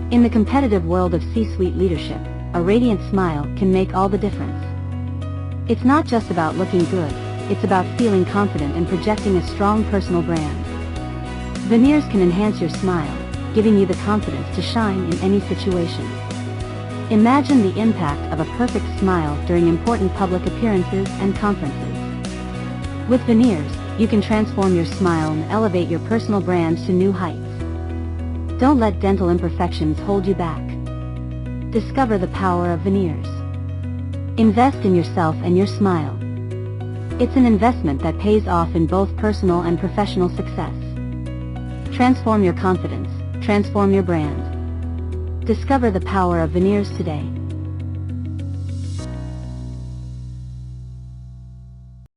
In the competitive world of C-suite leadership, a radiant smile can make all the difference. It's not just about looking good, it's about feeling confident and projecting a strong personal brand. Veneers can enhance your smile, giving you the confidence to shine in any situation. Imagine the impact of a perfect smile during important public appearances and conferences. With veneers, you can transform your smile and elevate your personal brand to new heights. Don't let dental imperfections hold you back. Discover the power of veneers. Invest in yourself and your smile. It's an investment that pays off in both personal and professional success. Transform your confidence, transform your brand. Discover the power of veneers today.